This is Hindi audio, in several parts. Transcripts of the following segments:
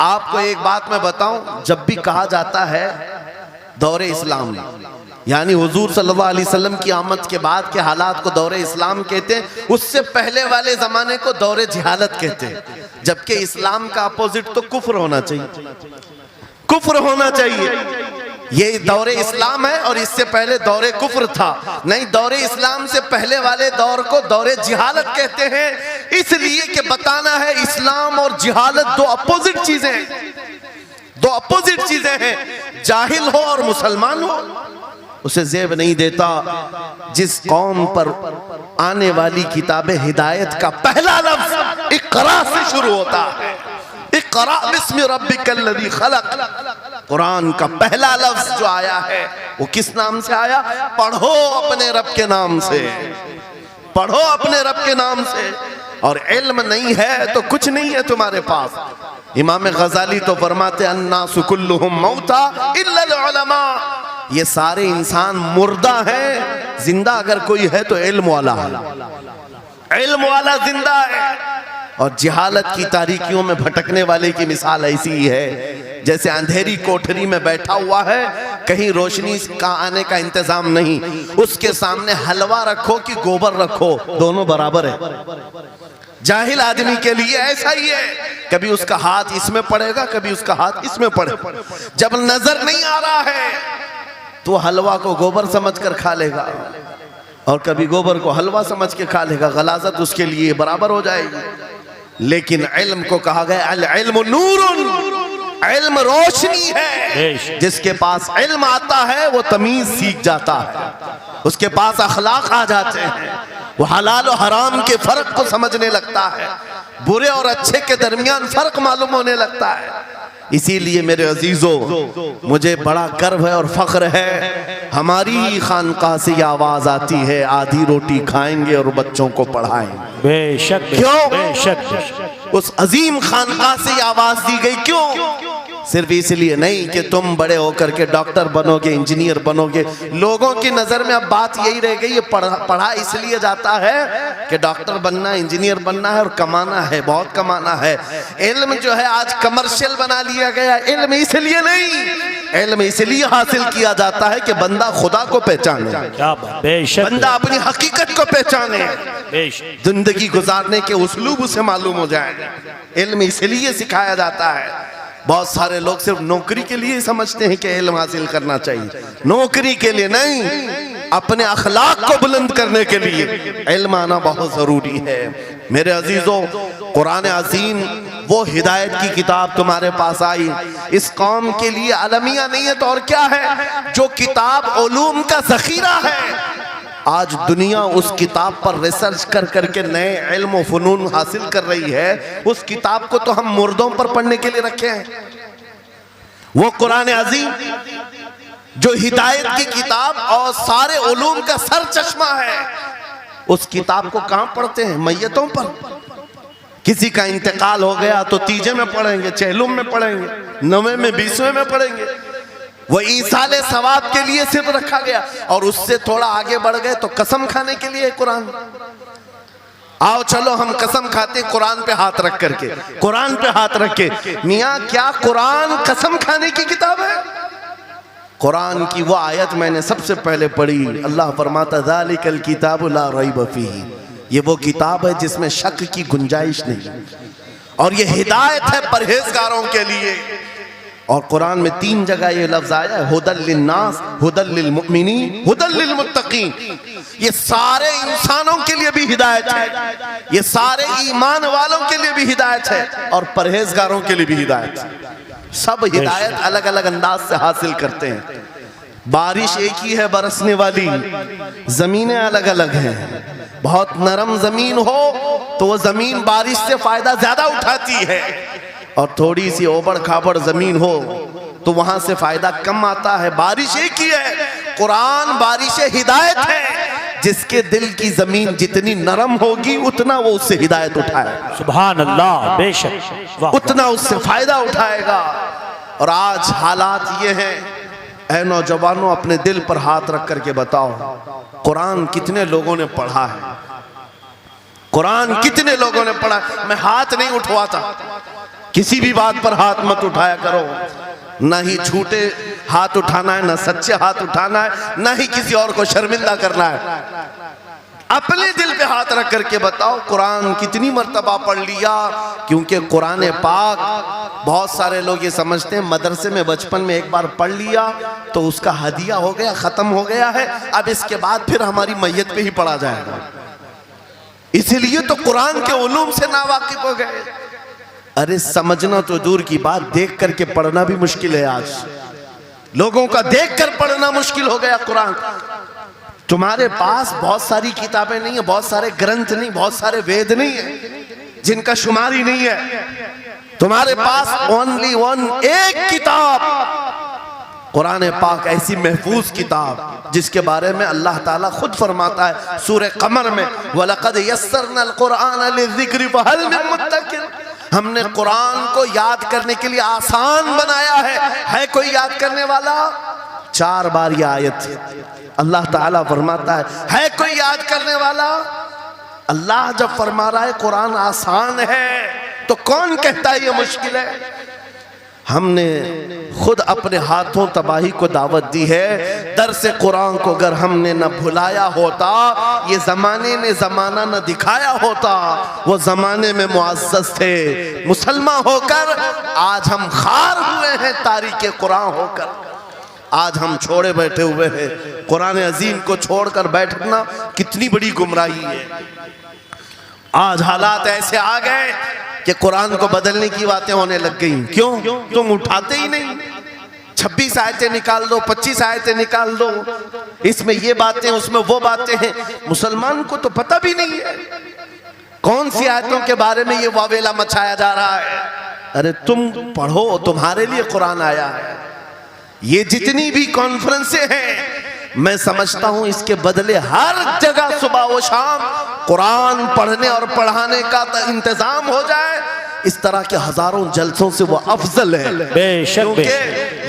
आपको एक बात मैं बताऊं, जब भी कहा जाता है दौरे इस्लाम, यानी हुजूर सल्लल्लाहु अलैहि वसल्लम की आमद के बाद के हालात को दौरे इस्लाम कहते हैं, उससे पहले वाले जमाने को दौरे जिहालत कहते हैं। जबकि इस्लाम का अपोजिट तो कुफ्र होना चाहिए, कुफ्र होना चाहिए। ये दौरे इस्लाम है और इससे पहले दौरे कुफ्र था। नहीं, दौरे इस्लाम से पहले वाले दौर को दौरे जिहालत कहते हैं, इसलिए कि बताना है इस्लाम और जिहालत दो अपोजिट चीजें हैं, दो अपोजिट चीजें हैं। जाहिल हो और मुसलमान हो उसे ज़ेब नहीं देता। जिस कौम पर आने वाली किताब हिदायत का पहला लफ्ज इक़रा से शुरू होता है, इक़रा बिस्मि रब्बिकल लज़ी खलक़, कुरान का पहला लफ्ज जो आया है वो किस नाम से आया? पढ़ो अपने रब के नाम से, पढ़ो अपने रब के नाम से। और इल्म नहीं है तो कुछ नहीं है तुम्हारे पास। इमाम गजाली तो फरमाते अन्नासु कुल्लुहुम मौता इल्लल उलमा, ये सारे इंसान मुर्दा हैं, जिंदा अगर कोई है तो इल्म वाला है, इल्म वाला जिंदा है। और जिहालत की तारीकियों में भटकने वाले की मिसाल ऐसी ही है जैसे अंधेरी कोठरी में बैठा हुआ है, कहीं रोशनी का आने का इंतजाम नहीं, उसके सामने हलवा रखो कि गोबर रखो, दोनों बराबर है। जाहिल आदमी के लिए ऐसा ही है, कभी उसका हाथ इसमें पड़ेगा, कभी उसका हाथ इसमें पड़ेगा। जब नजर नहीं आ रहा है तो हलवा को गोबर समझकर खा लेगा और कभी गोबर को हलवा समझ के खा लेगा, गलाजत उसके लिए बराबर हो जाएगी। लेकिन इल्म को कहा गया अल इल्मु नूरुन, इल्म रोशनी है। जिसके पास इल्म आता है वो तमीज सीख जाता है, उसके पास अखलाक आ जाते हैं, वो हलाल और हराम के फर्क को समझने लगता है, बुरे और अच्छे के दरमियान फर्क मालूम होने लगता है। इसीलिए मेरे अजीजों, मुझे बड़ा गर्व है और फख्र है, हमारी खानकाह से ये आवाज आती है आधी रोटी खाएंगे और बच्चों को पढ़ाएंगे। बेशक, क्यों? बेशक। उस अजीम खानकाह से ये आवाज दी गई, क्यों? सिर्फ इसलिए नहीं कि तुम बड़े होकर के डॉक्टर बनोगे, इंजीनियर बनोगे। लोगों की नजर में अब बात यही रह गई है, पढ़ा इसलिए जाता है कि डॉक्टर बनना, इंजीनियर बनना है और कमाना है, बहुत कमाना है। इल्म जो है आज कमर्शियल बना लिया गया। इल्म इसलिए नहीं, इल्म इसलिए हासिल किया जाता है कि बंदा खुदा को पहचाने, बंदा अपनी हकीकत को पहचाने, जिंदगी गुजारने के उस्लूब उसे मालूम हो जाए। इल्म इसलिए सिखाया जाता है। बहुत सारे लोग सिर्फ नौकरी के लिए समझते हैं कि इल्म हासिल करना चाहिए, नौकरी के लिए नहीं, अपने अखलाक को बुलंद करने के लिए इल्म आना बहुत जरूरी है। मेरे अजीजों, कुरान अज़ीम वो हिदायत की किताब तुम्हारे पास आई, इस कौम के लिए अलमिया नहीं है तो और क्या है, जो किताब उलूम का जखीरा है। आज दुनिया उस किताब पर रिसर्च कर करके नए इल्म और फनून हासिल कर रही है। उस किताब को तो हम मुर्दों पर पढ़ने के लिए रखे हैं। वो कुरान अज़ीम जो हिदायत की किताब और सारे उलूम का सर चश्मा है, उस किताब को कहाँ पढ़ते हैं? मैयतों पर। किसी का इंतकाल हो गया तो तीजे में पढ़ेंगे, चहलुम में पढ़ेंगे, नवे में, 20वें में पढ़ेंगे। वो ईसाले सवाब के लिए सिर्फ रखा गया। और उससे थोड़ा आगे बढ़ गए तो कसम खाने के लिए कुरान। आओ चलो हम कसम खाते कुरान पे हाथ रख करके, कुरान पे हाथ रख के। मियाँ क्या कुरान कसम खाने की किताब है? कुरान की वो आयत मैंने सबसे पहले पढ़ी, अल्लाह फरमाता ज़ालिकल किताबु ला रैब फीही, ये वो किताब है जिसमें शक की गुंजाइश नहीं, और ये हिदायत है परहेजगारों के लिए। और कुरान में 3 जगह ये लफ्ज आया है, हुदल लिन्नास, हुदल लिल मुमिनीन, हुदल लिल मुत्तकीन। ये सारे इंसानों के लिए भी हिदायत है, ये सारे ईमान वालों के लिए भी हिदायत है और परहेजगारों के लिए भी हिदायत है। सब हिदायत अलग अलग अंदाज से हासिल करते हैं। बारिश एक ही है बरसने वाली, जमीनें अलग अलग हैं। बहुत नरम जमीन हो तो वो जमीन बारिश से फायदा ज्यादा उठाती है, और थोड़ी सी ओबड़ खाबड़ जमीन हो तो वहां से फायदा कम आता है। बारिश एक ही है, कुरान बारिश हिदायत है। जिसके दिल की जमीन जितनी नरम होगी उतना वो उससे हिदायत उठाएगा। सुभान अल्लाह, बेशक, उतना उससे फायदा उठाएगा। और आज हालात ये हैं, ऐ नौजवानों अपने दिल पर हाथ रख करके बताओ, कुरान कितने लोगों ने पढ़ा है? कुरान कितने लोगों ने पढ़ा? मैं हाथ नहीं उठवाता, किसी भी बात पर हाथ मत उठाया करो, ना ही झूठे हाथ उठाना है, ना सच्चे हाथ उठाना है, ना ही किसी और को शर्मिंदा करना है। अपने दिल पे हाथ रख करके बताओ कुरान कितनी मर्तबा पढ़ लिया। क्योंकि कुरान पाक, बहुत सारे लोग ये समझते हैं मदरसे में बचपन में एक बार पढ़ लिया तो उसका हदिया हो गया, खत्म हो गया है, अब इसके बाद फिर हमारी मैयत पे ही पढ़ा जाएगा। इसीलिए तो कुरान के उलूम से नावाकिफ हो गए। अरे समझना तो दूर की बात, देख करके पढ़ना भी मुश्किल है। आज लोगों का देख कर पढ़ना मुश्किल हो गया कुरान। तुम्हारे पास बहुत सारी किताबें नहीं है, बहुत सारे ग्रंथ नहीं, बहुत सारे वेद नहीं है जिनका शुमार ही नहीं है। तुम्हारे पास ओनली वन, एक किताब कुरान पाक, ऐसी महफूज किताब जिसके बारे में अल्लाह ताला खुद फरमाता है सूरह कमर में, वलक़द यस्सरनल कुरआन लिज़िक्रि फ़हल मिन मुद्दकिर। हमने कुरान को याद करने के लिए आसान बनाया है कोई याद करने वाला? 4 बार यह आयत अल्लाह ताला फरमाता है कोई याद करने वाला? अल्लाह जब फरमा रहा है कुरान आसान है तो कौन कहता है ये मुश्किल है? हमने खुद अपने हाथों तबाही को दावत दी है। दर्स कुरान को अगर हमने न भुलाया होता, ये जमाने ने जमाना न दिखाया होता, वो जमाने में मुअज़्ज़ज़ थे। मुसलमान होकर आज हम खार हुए हैं, तारीके कुरान होकर आज हम छोड़े बैठे हुए हैं। कुरान अजीम को छोड़कर बैठना कितनी बड़ी गुमराही है। आज हालात ऐसे आ गए कि कुरान को बदलने की बातें होने लग गई। क्यों? तुम उठाते ही नहीं। 26 आयतें निकाल दो, 25 आयतें निकाल दो, इसमें ये बातें, उसमें वो बातें हैं। मुसलमान को तो पता भी नहीं है कौन सी आयतों के बारे में ये वावेला मचाया जा रहा है। अरे तुम पढ़ो, तुम्हारे लिए कुरान आया है। ये जितनी भी कॉन्फ्रेंसें हैं, मैं समझता हूं इसके बदले हर जगह सुबह व शाम कुरान पढ़ने और पढ़ाने का इंतजाम हो जाए। इस तरह के हजारों जलसों से वो अफजल है। क्योंकि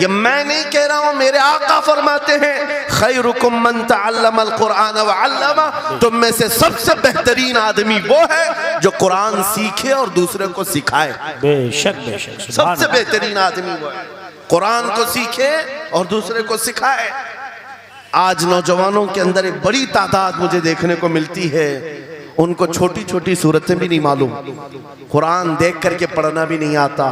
ये मैं नहीं कह रहा हूं, मेरे आका फरमाते हैं खैरुकुम मन तअल्लमल कुरान व अल्लमा। तुम में से सबसे बेहतरीन आदमी वो है जो कुरान सीखे और दूसरे को सिखाए। बेशक बेशक, सबसे बेहतरीन आदमी वो है कुरान को सीखे और दूसरे को सिखाए। आज नौजवानों के अंदर एक बड़ी तादाद मुझे देखने को मिलती है, उनको छोटी छोटी सूरतें भी नहीं मालूम, कुरान देख करके पढ़ना भी नहीं आता।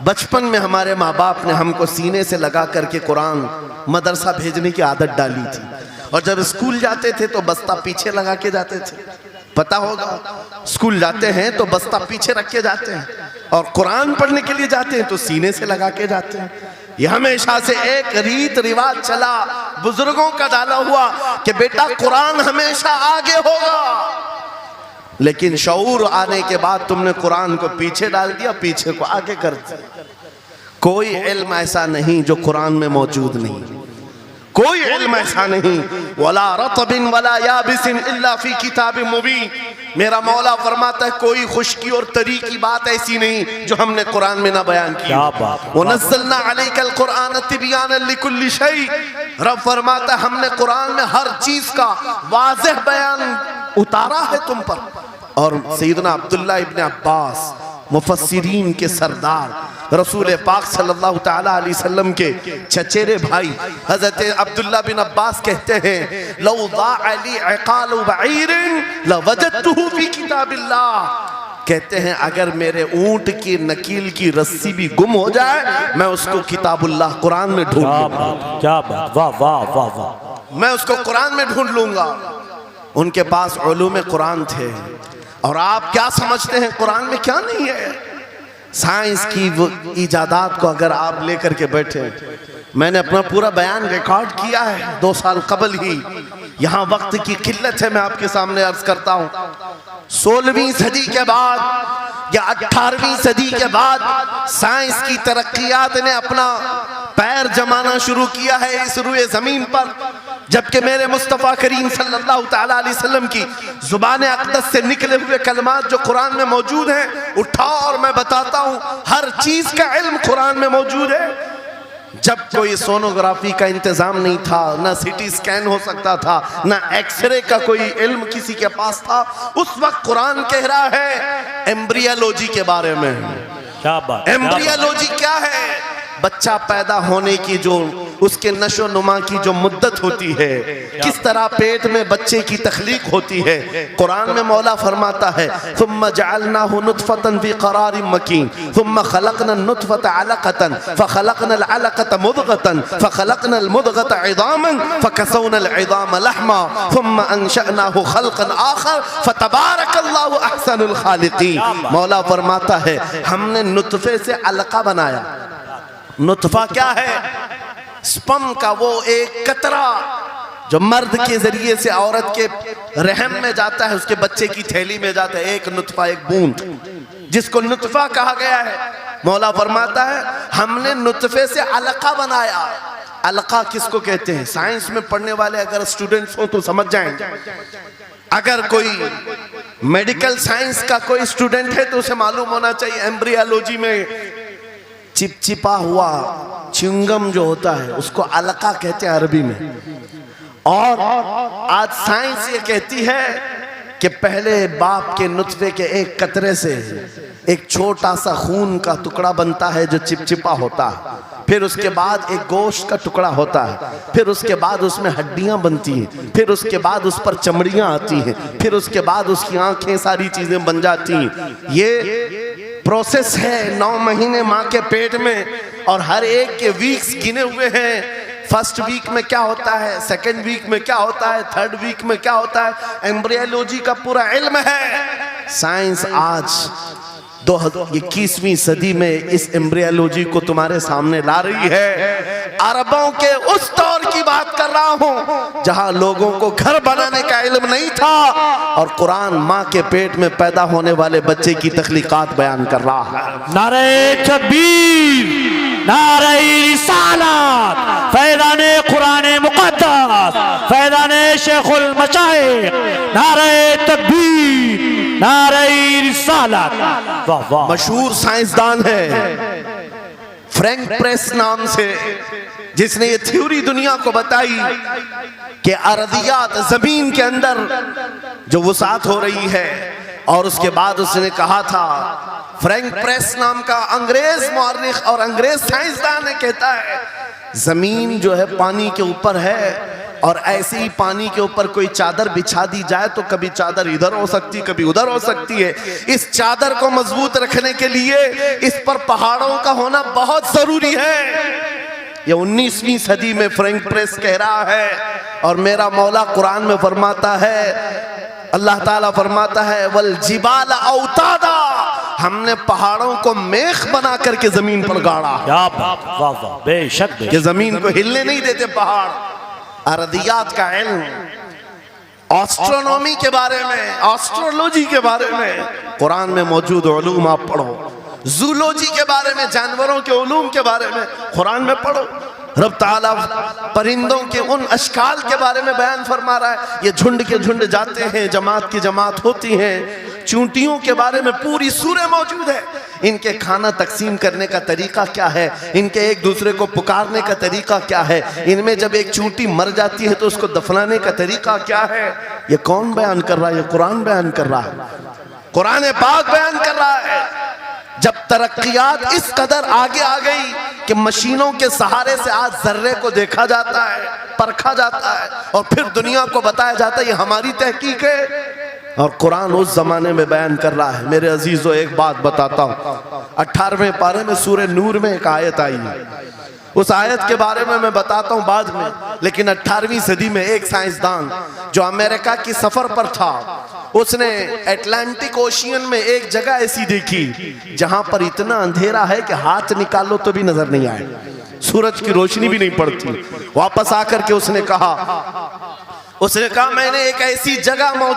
बचपन में हमारे माँ बाप ने हमको सीने से लगा करके कुरान मदरसा भेजने की आदत डाली थी, और जब स्कूल जाते थे तो बस्ता पीछे लगा के जाते थे। पता होगा, स्कूल जाते हैं तो बस्ता पीछे रख के जाते हैं, और कुरान पढ़ने के लिए जाते हैं तो सीने से लगा के जाते हैं। यह हमेशा से एक रीत रिवाज चला, बुजुर्गों का डाला हुआ कि बेटा कुरान हमेशा आगे होगा। लेकिन शऊर आने के बाद तुमने कुरान को पीछे डाल दिया, पीछे को आगे कर दिया। कोई इल्म ऐसा नहीं जो कुरान में मौजूद नहीं, कोई इल्म ऐसा नहीं। वला रतबिन वला याबिसिन इल्ला फी किताबिन मुबीन। मेरा मौला फरमाता है कोई खुश्की और तरी की बात ऐसी नहीं जो हमने कुरान में ना बयान की। वनज़्ज़लना अलैकल कुरान तिबयानन लिकुल्लि शै। रब फरमाता है हमने कुरान में हर चीज का वाज़ेह बयान उतारा है तुम पर। और सैयदना अब्दुल्लाह इब्न अब्बास, मुफस्सिरीन के सरदार, रसूल पाक सल्लल्लाहु ताला अलैहि वसल्लम के चचेरे भाई हजरत अब्दुल्लाह बिन अब्बास कहते हैं लौ ज़ाअली इक़ालु बईरिन लवजदतुहु फी किताबिल्लाह। कहते हैं अगर मेरे ऊंट की नकील की रस्सी भी गुम हो जाए मैं उसको किताबुल्लाह कुरान में ढूंढ लूंगा। क्या बात, वाह वाह वाह वाह। मैं उसको कुरान में ढूंढ लूंगा। उनके पास उलूम कुरान थे। और आप क्या समझते हैं कुरान में क्या नहीं है? साइंस की वो इजादात को अगर आप लेकर के बैठे, मैंने अपना पूरा बयान रिकॉर्ड किया है 2 साल कबल ही। यहाँ वक्त की किल्लत है, मैं आपके सामने अर्ज करता हूँ 16वीं सदी के बाद या 18वीं सदी के बाद साइंस की तरक्कियात ने अपना पैर जमाना शुरू किया है इस रुए जमीन पर। जबकि मेरे मुस्तफ़ा करीम सल्लल्लाहु ताला अलैहि वसल्लम की जुबान अक़दस से निकले हुए कलमात जो कुरान में मौजूद हैं, उठाओ और मैं बताता हूँ हर चीज का इल्म कुरान में मौजूद है। जब कोई सोनोग्राफी का इंतजाम नहीं था, ना सिटी स्कैन हो सकता था, ना एक्सरे का कोई इल्म किसी के पास था, उस वक्त कुरान कह रहा है एम्ब्रियोलॉजी के बारे में। क्या बात। एम्ब्रियोलॉजी क्या है? बच्चा पैदा होने की जो उसके नशो नुमा की जो मुद्दत होती है, किस तरह पेट में बच्चे की तख्लीक होती है। कुरान में मौला फरमाता है सुम्मा जअलनाहु नुतफतन फी क़रारिन मकीन सुम्मा खलक़ना नुतफत अलक़तन फ़खलक़ना अलक़त मुदग़तन फ़खलक़ना मुदग़त इज़ामन फ़कसौना इज़ाम लहमा सुम्मा अंशअनाहु खल्क़न आख़र फ़तबारकल्लाहु अहसनुल ख़ालिक़ीन। मौला फरमाता है हमने नुतफे से अलका बनाया। नुतफा क्या है? स्पर्म का वो एक कतरा जो मर्द के जरिए से औरत के रहम में जाता है, उसके बच्चे की थैली में जाता है, एक नुतफा, एक बूंद, जिसको नुतफा कहा गया है। मौला फरमाता है हमने नुतफे से अलका बनाया। अलका किसको कहते हैं? साइंस में पढ़ने वाले अगर स्टूडेंट्स हो तो समझ जाएंगे। अगर कोई मेडिकल साइंस का कोई स्टूडेंट है तो उसे मालूम होना चाहिए एम्ब्रियोलॉजी में चिपचिपा हुआ च्युइंगम जो होता है उसको अलका कहते हैं अरबी में। और आज साइंस ये कहती है कि पहले बाप के नुतफे के एक कतरे से एक छोटा सा खून का टुकड़ा बनता है जो चिपचिपा होता है, फिर उसके बाद एक गोश्त का टुकड़ा होता है, फिर उसके बाद उसमें हड्डियां बनती हैं, फिर उसके बाद उस पर चमड़ियां आती हैं, फिर उसके बाद उसकी आंखें, सारी चीजें बन जाती हैं। ये प्रोसेस है 9 महीने माँ के पेट में, और हर एक के वीक्स गिने हुए हैं। फर्स्ट वीक में क्या होता है, सेकंड वीक में क्या होता है, थर्ड वीक में क्या होता है, एम्ब्रियोलॉजी का पूरा इल्म है। साइंस आज 21वीं सदी में इस एम्ब्रियोलॉजी को तुम्हारे सामने ला रही है। अरबों के उस दौर की बात कर रहा हूं जहां लोगों को घर बनाने का इल्म नहीं था, और कुरान माँ के पेट में पैदा होने वाले बच्चे की तख्लीकात बयान कर रहा है। नारे तकबीर, नारे रिसालत, फैज़ाने कुरान मुक़द्दस, फैज़ाने शेखुल मशाइख, नारे तकबीर, नारे रिसालत। वाह वाह। मशहूर साइंसदान है फ्रैंक प्रेस नाम से, जिसने ये थ्योरी दुनिया को बताई कि अरदियात जमीन के अंदर जो वसात हो रही है, और उसके बाद उसने कहा था, फ्रैंक प्रेस नाम का अंग्रेज मौर्रिख और अंग्रेज साइंसदान ने कहता है जमीन जो है पानी के ऊपर है, और ऐसे ही पानी के ऊपर कोई चादर बिछा दी जाए तो कभी चादर इधर हो सकती, कभी उधर हो सकती है। इस चादर को मजबूत रखने के लिए इस पर पहाड़ों का होना बहुत जरूरी है। ये 19वीं सदी में फ्रैंक प्रेस कह रहा है, और मेरा मौला कुरान में फरमाता है, अल्लाह ताला फरमाता है वल जिबाल औतादा, हमने पहाड़ों को मेख बना करके जमीन पर गाड़ा। क्या बात, वाह वाह, बेशक कि जमीन को हिलने नहीं देते पहाड़। अरदियात का इल्म, एस्ट्रोनॉमी के बारे में, एस्ट्रोलॉजी के बारे में कुरान में मौजूद उलूम आप पढ़ो। जूलॉजी के बारे में, जानवरों के उलूम के बारे में कुरान में पढ़ो। रब ताला परिंदों के उन अशकाल के बारे में बयान फरमा रहा है, ये झुंड के झुंड जाते हैं, जमात की जमात होती हैं। चूंटियों के बारे में पूरी सूरह मौजूद है, इनके खाना तकसीम करने का तरीका क्या है, इनके एक दूसरे को पुकारने का तरीका क्या है, इनमें जब एक चूंटी मर जाती है तो उसको दफनाने का तरीका क्या है। ये कौन बयान कर रहा है? ये कुरान बयान कर रहा है, कुरान पाक बयान कर रहा है। जब तरक्कियात इस कदर आगे आ गई कि मशीनों के सहारे से आज जर्रे को देखा जाता है, परखा जाता है, और फिर दुनिया को बताया जाता है ये हमारी तहकीक है, और कुरान उस जमाने में बयान कर रहा है। मेरे अजीजों, एक बात बताता हूँ, 18वें पारे में सूरह नूर में एक आयत आई है, उस आयत के बारे में मैं बताता हूँ बाद में। लेकिन 18वीं सदी में एक साइंसदान जो अमेरिका की सफर पर था, उसने अटलांटिक ओशियन में एक जगह ऐसी देखी जहां पर इतना अंधेरा है कि हाथ निकालो तो भी नजर नहीं आए, सूरज की रोशनी भी नहीं पड़ती। वापस आकर के उसने कहा मैंने एक ऐसी जगह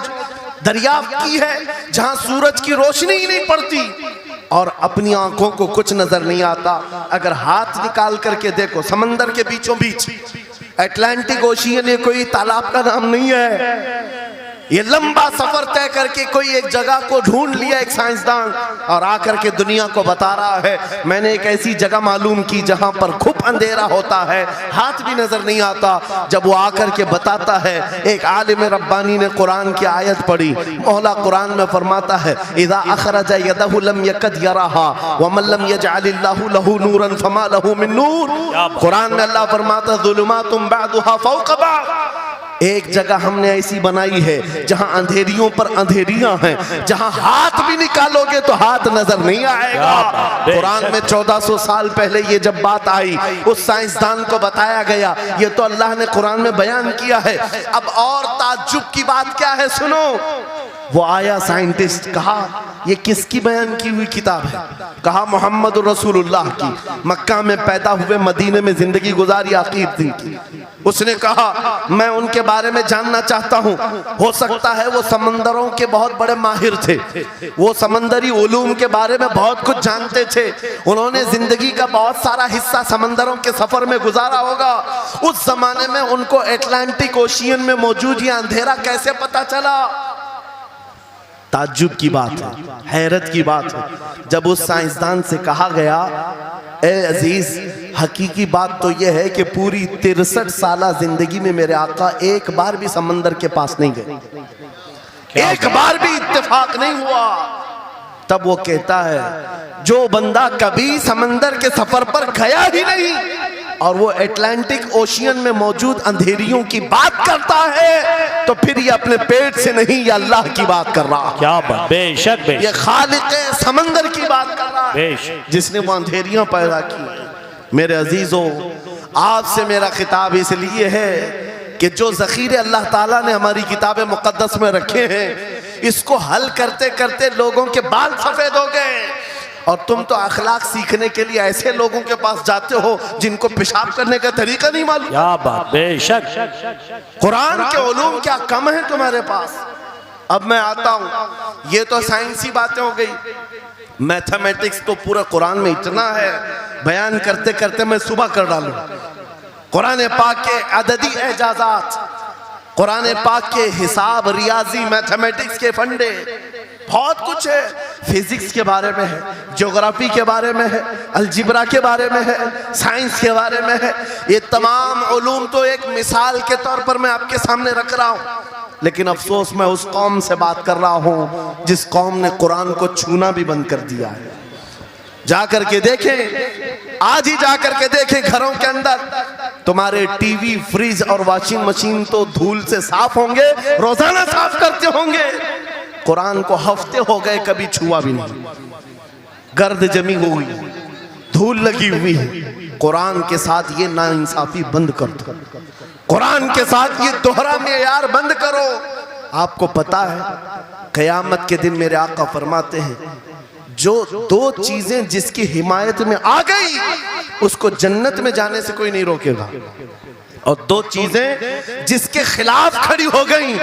दरियाफ्त की है जहां सूरज की रोशनी ही नहीं पड़ती और अपनी आंखों को कुछ नजर नहीं आता। अगर हाथ निकाल करके देखो, समंदर के बीचों बीच अटलांटिक ओशियन, ये कोई तालाब का नाम नहीं है, ये लंबा सफर तय करके कोई एक जगह को ढूंढ लिया एक साइंसदान और आकर के दुनिया को बता रहा है मैंने एक ऐसी जगह मालूम की जहां पर खूब अंधेरा होता है, हाथ भी नजर नहीं आता। जब वो आकर के बताता है, एक आलिम रब्बानी ने कुरान की आयत पढ़ी। मौला कुरान में फरमाता है इज़ा अखरज यदहु लम यकद यराहा व मन लम यजअलिल्लाहु लहू नूरन फमा लहू मिन नूर। कुरान में अल्लाह फरमाता है ज़ुलुमातुम बअदुहा फौक़ बअद। एक जगह हमने ऐसी बनाई है जहां अंधेरियों पर अंधेरियां हैं, जहां हाथ भी निकालोगे तो हाथ नजर नहीं आएगा। कुरान में 1400 साल पहले ये जब बात आई उस साइंसदान को बताया गया, ये तो अल्लाह ने कुरान में बयान किया है। अब और ताज्जुब की बात क्या है सुनो। वो आया साइंटिस्ट, कहा ये किसकी बयान की हुई किताब है? कहा मोहम्मद रसूलुल्लाह की, मक्का में पैदा हुए मदीने में जिंदगी गुजारी आकीब दिन की। उसने कहा मैं उनके बारे में जानना चाहता हूँ, हो सकता है वो समंदरों के बहुत बड़े माहिर थे, वो समंदरी उलूम के बारे में बहुत कुछ जानते थे, उन्होंने जिंदगी का बहुत सारा हिस्सा समंदरों के सफर में गुजारा होगा। उस जमाने में उनको अटलांटिक ओशियन में मौजूद ये अंधेरा कैसे पता चला? ताज्जुब की बात है, हैरत की बात है। जब उस साइंसदान से कहा गया ए अजीज हकीकी बात तो यह है कि पूरी 63 साला जिंदगी में मेरे आका एक बार भी समंदर के पास नहीं गए, एक बार भी इत्तेफाक नहीं हुआ। तब वो कहता है जो बंदा कभी समंदर के सफर पर गया ही नहीं और वो अटलांटिक ओशियन में मौजूद अंधेरियों की बात करता है तो फिर ये अपने पेट से नहीं, ये अल्लाह की बात कर रहा है। क्या बात, बेशक बेशक, ये खालिक़े समंदर की बात कर रहा है जिसने वो अंधेरियां पैदा की। मेरे अजीजों, आपसे मेरा खिताब इसलिए है कि जो ज़ख़ीरे अल्लाह ताला ने हमारी किताब मुक़द्दस में रखे हैं, इसको हल करते करते लोगों के बाल सफ़ेद हो गए और तुम तो अखलाक सीखने के लिए ऐसे लोगों के पास जाते हो जिनको पेशाब करने का तरीका नहीं मालूम। क्या बात, बेशक। कुरान के उलूम क्या कम है तुम्हारे पास? अब मैं आता हूँ, ये तो साइंसी बातें हो गई, मैथमेटिक्स तो पूरा कुरान में इतना है, बयान करते करते मैं सुबह कर डालूं। कुरान पाक के अददी एजाजात, कुरान पाक के हिसाब, रियाजी, मैथमेटिक्स के फंडे, बहुत कुछ है। फिजिक्स के बारे में है, ज्योग्राफी के बारे में है, अलजिब्रा के बारे में है, साइंस के बारे में है। ये तमाम उलूम तो एक मिसाल के तौर पर मैं आपके सामने रख रहा हूँ, लेकिन अफसोस मैं उस कौम से बात कर रहा हूँ जिस कौम ने कुरान को छूना भी बंद कर दिया है। जाकर के देखें, आज ही जाकर के देखें घरों के अंदर तुम्हारे टीवी, फ्रिज और वॉशिंग मशीन तो धूल से साफ होंगे, रोजाना साफ करते होंगे। कुरान को हफ्ते हो गए कभी छुआ भी नहीं, गर्द जमी हुई, धूल लगी हुई है। कुरान के साथ ये नाइंसाफी बंद कर दो, कुरान के साथ ये दोहरा मेयार बंद करो। आपको पता है क़यामत के दिन मेरे आका फरमाते हैं जो दो चीजें जिसकी हिमायत में आ गई उसको जन्नत में जाने से कोई नहीं रोकेगा, और दो चीजें जिसके खिलाफ खड़ी हो गई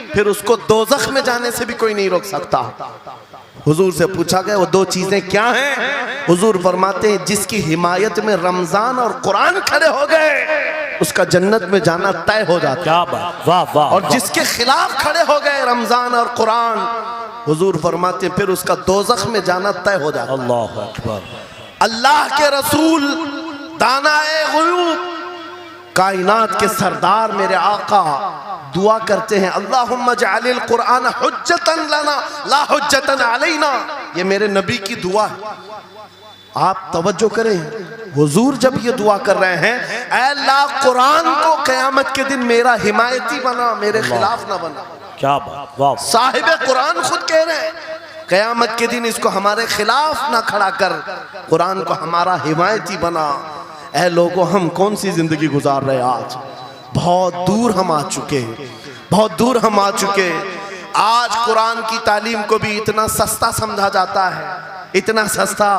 फिर उसको दोज़ख में जाने से भी कोई नहीं रोक सकता। हुजूर से पूछा गया वो दो चीजें क्या हैं? हुजूर फरमाते हैं जिसकी हिमायत में रमजान और कुरान खड़े हो गए उसका जन्नत में जाना तय हो जाता। क्या बात, वाह वाह। और जिसके खिलाफ खड़े हो गए रमजान और कुरान, हुजूर फरमाते फिर उसका दोज़ख में जाना तय हो जाता। अल्लाह अकबर। अल्लाह के रसूल दानाए गुयूब, कायनात के सरदार मेरे आका दुआ करते हैं अल्लाहुम्मा जअलिल कुरान हुज्जतन लना ला हुज्जतन अलैना। ये मेरे नबी की दुआ है, आप तवज्जो करें। हुजूर जब ये दुआ कर रहे हैं ऐ अल्लाह कुरान को क़यामत के दिन मेरा हिमायती बना, मेरे खिलाफ ना बना। क्या बात, वाह। साहिब कुरान खुद कह रहे हैं क़यामत के दिन इसको हमारे खिलाफ ना खड़ा कर, कुरान को हमारा हिमायती बना। ऐ लोगों, हम कौन सी जिंदगी गुजार रहे हैं आज? बहुत दूर हम आ चुके हैं, बहुत दूर हम आ चुके। आज कुरान की तालीम को भी इतना सस्ता समझा जाता है, इतना सस्ता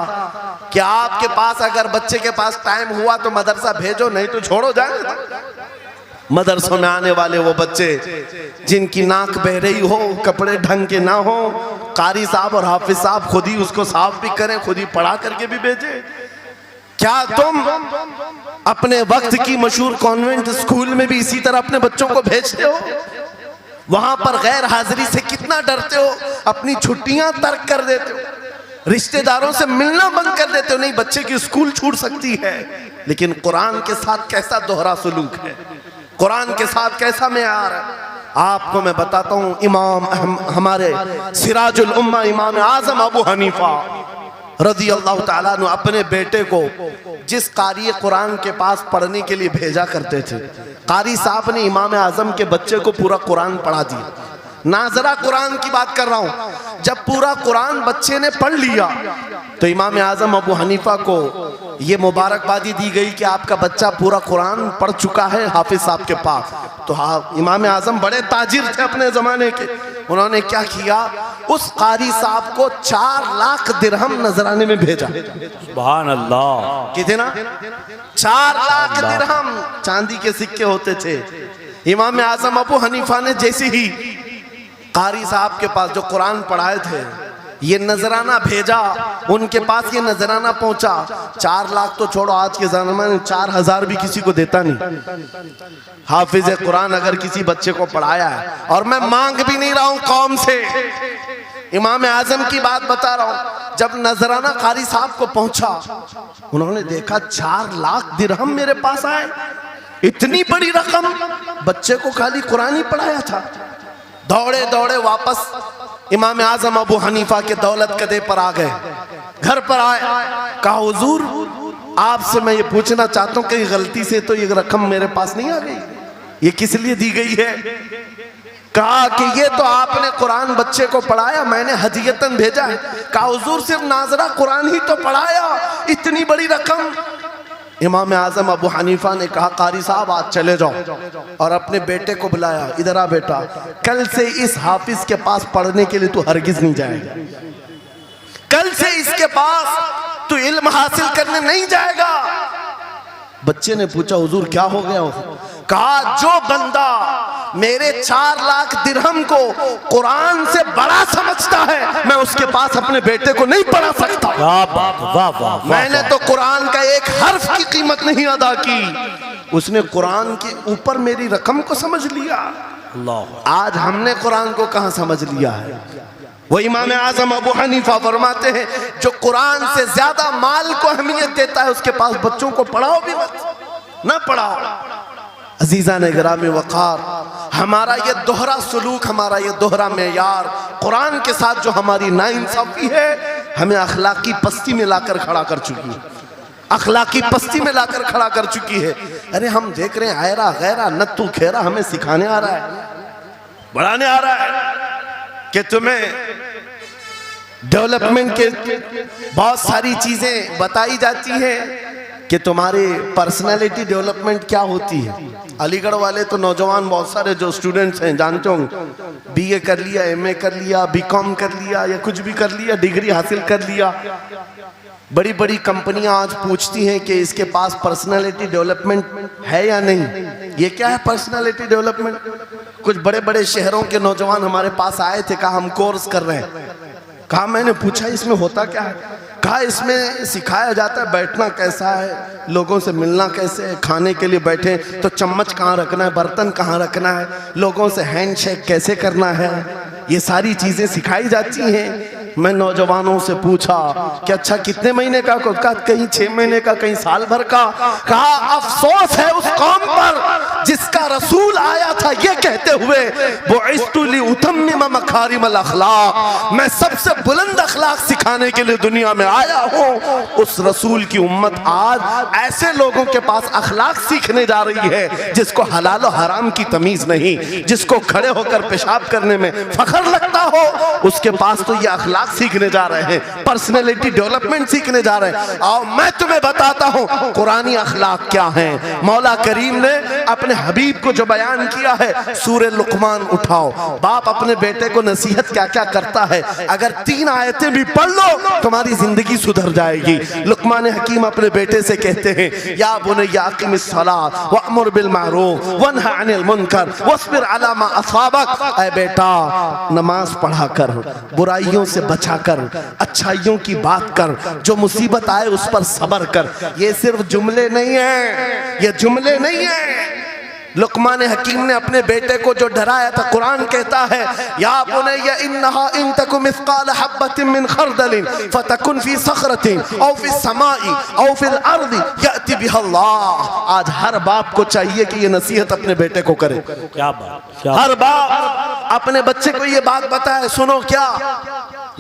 कि आपके पास अगर बच्चे के पास टाइम हुआ तो मदरसा भेजो, नहीं तो छोड़ो जाए। मदरसों में आने वाले वो बच्चे जिनकी नाक बह रही हो, कपड़े ढंग के ना हो, कारी साहब और हाफिज साहब खुद ही उसको साफ भी करें, खुद ही पढ़ा करके भी भेजे। क्या तुम अपने वक्त की मशहूर कॉन्वेंट स्कूल में भी इसी तरह अपने बच्चों को भेजते हो? वहां पर गैर हाजिरी से कितना डरते हो, अपनी छुट्टियां तर्क कर देते हो, रिश्तेदारों से मिलना बंद कर देते हो। नहीं, बच्चे की स्कूल छूट सकती है, लेकिन कुरान के साथ कैसा दोहरा सलूक है, कुरान के साथ कैसा मेयार है। आपको मैं बताता हूं, हमारे सिराजुल उम्मा इमाम आजम अबू हनीफा रज़ी अल्लाह ताला अन्हु अपने बेटे को जिस कारी कुरान के पास पढ़ने के लिए भेजा करते थे, कारी साहब ने इमाम आजम के बच्चे को पूरा कुरान पढ़ा दिया। नाजरा कुरान की बात कर रहा हूं। जब पूरा कुरान बच्चे ने पढ़ लिया तो इमाम आजम अबू हनीफा को ये मुबारकबादी दी गई कि आपका बच्चा पूरा कुरान पढ़ चुका है हाफिज साहब के पास। तो हाँ, इमाम आजम बड़े ताजिर थे अपने ज़माने के। उन्होंने क्या किया, उस कारी साहब को 4 लाख दिरहम नजराने में भेजा। सुभान अल्लाह। कितना? 4 लाख दिरहम चांदी के सिक्के होते थे। इमाम आजम अबू हनीफा ने जैसे ही कारी साहब के पास जो कुरान पढ़ाए थे ये नजराना भेजा, उनके पास ये नजराना पहुंचा। 4 लाख तो छोड़ो, आज के ज़माने में 4000 भी किसी को देता नहीं। हाफिज कुरान अगर किसी बच्चे को पढ़ाया है, और मैं मांग भी नहीं रहा हूं कौम से, इमाम आजम की बात बता रहा हूं। जब नजराना कारी साहब को पहुंचा, उन्होंने देखा 4 लाख दिरहम मेरे पास आए, इतनी बड़ी रकम, बच्चे को खाली कुरान ही पढ़ाया था। दौड़े दौड़े वापस इमाम आजम अबू हनीफा के दौलत कदे पर आ गए। घर पर आए, कहा हुजूर आपसे मैं ये पूछना चाहता हूँ, कहीं गलती से तो ये रकम मेरे पास नहीं आ गई, ये किस लिए दी गई है? कहा कि ये तो आपने कुरान बच्चे को पढ़ाया, मैंने हदियतन भेजा है। कहा हुजूर सिर्फ नाजरा कुरान ही तो पढ़ाया, इतनी बड़ी रकम? इमाम आजम अबू हनीफा ने कहा कारी साहब आज चले जाओ, और अपने बेटे को बुलाया, इधर आ बेटा, कल से इस हाफिज के पास पढ़ने के लिए तू हरगिज नहीं जाएगा, कल से इसके पास तू इल्म हासिल करने नहीं जाएगा। बच्चे ने पूछा हुजूर क्या हो गया? कहा जो बंदा मेरे 4 लाख दिरहम को कुरान से बड़ा समझता है, मैं उसके पास अपने बेटे को नहीं पढ़ा सकता। वाह, मैंने तो कुरान का एक हर्फ की कीमत नहीं अदा की, उसने कुरान के ऊपर मेरी रकम को समझ लिया। आज हमने कुरान को कहां समझ लिया है? वो इमाम आजम अबू हनीफा फरमाते हैं, जो कुरान से ज्यादा माल को अहमियत देता है उसके पास बच्चों को पढ़ाओ भी मत, ना पढ़ाओ। अजीज़ा ने गिरामी वक़ार, हमारा ये दोहरा सलूक, हमारा ये दोहरा मेयार, कुरान के साथ जो हमारी नाइंसाफ़ी है, हमें अखलाकी पस्ती में लाकर खड़ा कर चुकी है, अखलाकी पस्ती में लाकर खड़ा कर चुकी है। अरे हम देख रहे हैं आयरा गैरा नत्तू खेरा हमें सिखाने आ रहा है, बढ़ाने आ रहा है कि तुम्हें डेवलपमेंट के बहुत सारी चीजें बताई जाती हैं कि तुम्हारी पर्सनालिटी डेवलपमेंट क्या होती है। अलीगढ़ वाले तो नौजवान बहुत सारे जो स्टूडेंट्स हैं जानते होंगे, बीए कर लिया, एमए कर लिया, बीकॉम कर लिया, या कुछ भी कर लिया, डिग्री हासिल कर लिया। बड़ी बड़ी कंपनियां आज पूछती हैं कि इसके पास पर्सनालिटी डेवलपमेंट है या नहीं। ये क्या है पर्सनालिटी डेवलपमेंट? कुछ बड़े बड़े शहरों के नौजवान हमारे पास आए थे, कहा हम कोर्स कर रहे हैं। कहा मैंने पूछा इसमें होता क्या है? कहा इसमें सिखाया जाता है बैठना कैसा है, लोगों से मिलना कैसे है, खाने के लिए बैठे तो चम्मच कहाँ रखना है, बर्तन कहाँ रखना है, लोगों से हैंडशेक कैसे करना है, ये सारी चीज़ें सिखाई जाती हैं। मैं नौजवानों से पूछा कि अच्छा कितने महीने का? कहा कहीं 6 महीने का, कहीं साल भर का। कहा अफसोस है उस कौम पर जिसका रसूल आया था ये कहते हुए, बुइस्तु लिउतम्मिम मकारिमल अखलाक, मैं सबसे बुलंद अखलाक सिखाने के लिए दुनिया में आया हूँ। उस रसूल की उम्मत आज ऐसे लोगों के पास अखलाक सीखने जा रही है जिसको हलाल और हराम की तमीज नहीं, जिसको खड़े होकर पेशाब करने में फख्र लगता हो, उसके पास तो ये अखलाक सीखने जा रहे हैं, पर्सनैलिटी डेवलपमेंट सीखने जा रहे हैं। और मैं तुम्हें बताता हूं कुरानी अखलाक क्या हैं। मौला करीम ने अपने हबीब को जो बयान किया है, सूरे लुकमान उठाओ, बाप अपने बेटे को नसीहत क्या क्या करता है, अगर 3 आयतें भी पढ़ लो तुम्हारी जिंदगी सुधर जाएगी। लुकमान हकीम अपने बेटे से कहते हैं, या बुनय्या अक़िमिस सलात वअमुर बिल मारूफ वन्हा अनिल मुनकर वस्बिर अला मा असाबक, ऐ बेटा नमाज पढ़ा कर, बुराइयों से बचा कर, अच्छाइयों की बात कर, जो मुसीबत आए उस पर सब्र कर। ये सिर्फ जुमले नहीं है, ये जुमले नहीं है, लुकमान हकीम ने अपने बेटे को जो डराया था, कुरान कहता है या बुनय्या इन्नहा इन तकु मिस्काल हब्बतिन मिन खरदलिन फतकुन फी सखरतिन औ फी समाई औ फिल अर्दी याति बिहल्लाह। आज हर बाप को चाहिए कि ये नसीहत अपने बेटे को करे। क्या बात, क्या हर बाप अपने बच्चे को ये बात बताए, सुनो क्या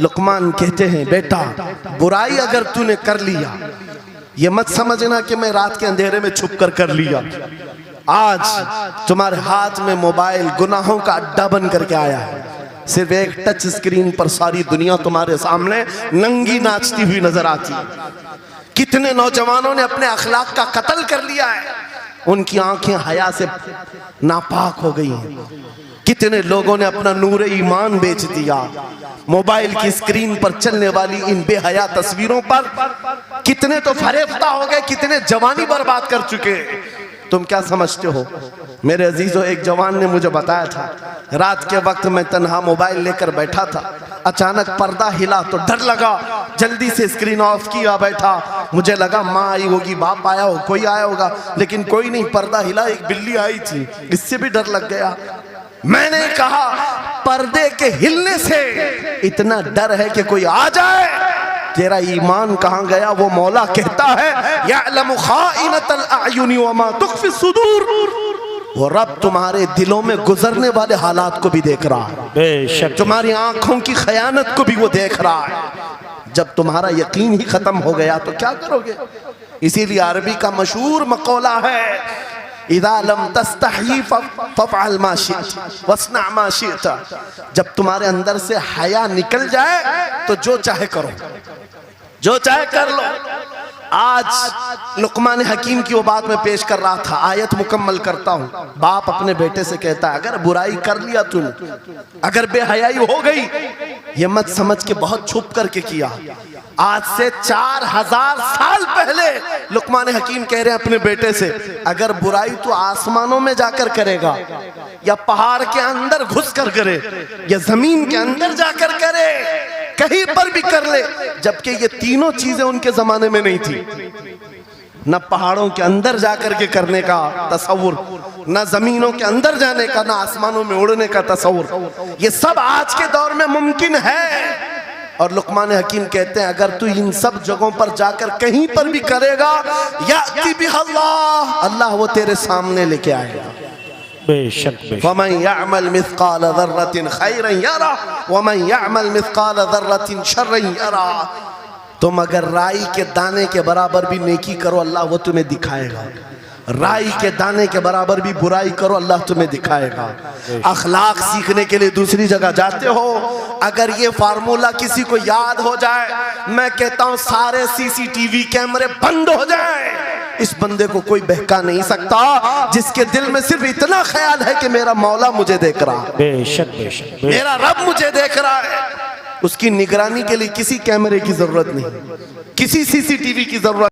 लुकमान कहते हैं, बेटा बुराई अगर तूने कर लिया, ये मत समझना कि मैं रात के अंधेरे में छुप कर लिया। आज तुम्हारे हाथ में मोबाइल गुनाहों का अड्डा बन करके आया है। सिर्फ एक टच स्क्रीन पर सारी दुनिया तुम्हारे सामने नंगी नाचती हुई नजर आती है। कितने नौजवानों ने अपने अखलाक का कत्ल कर लिया है, उनकी आंखें हया से नापाक हो गई हैं। कितने लोगों ने अपना नूर ईमान बेच दिया मोबाइल की स्क्रीन पर चलने वाली इन बेहया तस्वीरों पर। कितने तो फरेफ्ता हो गए, कितने जवानी बर्बाद कर चुके। तुम क्या समझते हो मेरे अजीजों, एक जवान ने मुझे बताया था, रात के वक्त मैं तन्हा मोबाइल लेकर बैठा था, अचानक पर्दा हिला तो डर लगा, जल्दी से स्क्रीन ऑफ किया, बैठा। मुझे लगा माँ आई होगी, बाप आया हो, कोई आया होगा, लेकिन कोई नहीं। पर्दा हिला, एक बिल्ली आई थी, इससे भी डर लग गया। मैंने कहा पर्दे के हिलने से इतना डर है कि कोई आ जाए, तेरा ईमान कहाँ गया? वो मौला कहता है यअलमु खाइनतल अयुनि वमा तुख्फी सुदूर। वो रब तुम्हारे दिलों में गुजरने वाले हालात को भी देख रहा है, बेशक तुम्हारी आंखों की खयानत को भी वो देख रहा है। जब तुम्हारा यकीन ही खत्म हो गया तो क्या करोगे? इसीलिए अरबी का मशहूर मकौला है इज़ा लम तस्तही फफ़अल मा शिअत वस्ना मा शिअत। जब तुम्हारे अंदर से हया निकल जाए तो जो चाहे करो, जो चाहे कर लो। आज लुकमान हकीम की वो बात मैं पेश कर रहा था, आयत मुकम्मल करता हूँ। बाप अपने बेटे से कहता है अगर बुराई कर लिया तूने, अगर बेहयाई हो गई, ये मत समझ के बहुत छुप करके किया। आज से 4000 साल पहले लुकमान हकीम कह रहे हैं अपने बेटे से, अगर बुराई तो आसमानों में जाकर करेगा, या पहाड़ के अंदर घुस कर करे, या जमीन के अंदर जाकर करे, कहीं पर भी कर ले। जबकि ये तीनों चीजें उनके जमाने में नहीं थी। न पहाड़ों के अंदर जाकर के करने का तसव्वुर, न जमीनों के अंदर जाने का, न आसमानों में उड़ने का तसव्वुर। ये सब आज के दौर में मुमकिन है। और लुकमान हकीम कहते हैं अगर तू इन सब जगहों पर जाकर कहीं पर भी करेगा, याति बिहल्लाह, अल्लाह वो तेरे सामने लेके आएगा। बेशक फमन यअमल मिस्काल ज़र्रतिन खैरन यरा वमन यअमल मिस्काल ज़र्रतिन शर्रन यरा। तुम अगर राई के दाने के बराबर भी नेकी करो, अल्लाह वो तुम्हें दिखाएगा। राई के दाने के बराबर भी बुराई करो, अल्लाह तुम्हें दिखाएगा। अखलाक सीखने के लिए दूसरी जगह जाते हो, अगर ये फार्मूला किसी को याद हो जाए, मैं कहता हूँ सारे सीसीटीवी कैमरे बंद हो जाए, इस बंदे को कोई बहका नहीं सकता जिसके दिल में सिर्फ इतना ख्याल है कि मेरा मौला मुझे देख रहा है, बेशक बेशक मेरा रब मुझे देख रहा है। उसकी निगरानी के लिए किसी कैमरे की जरूरत नहीं, किसी सीसीटीवी की जरूरत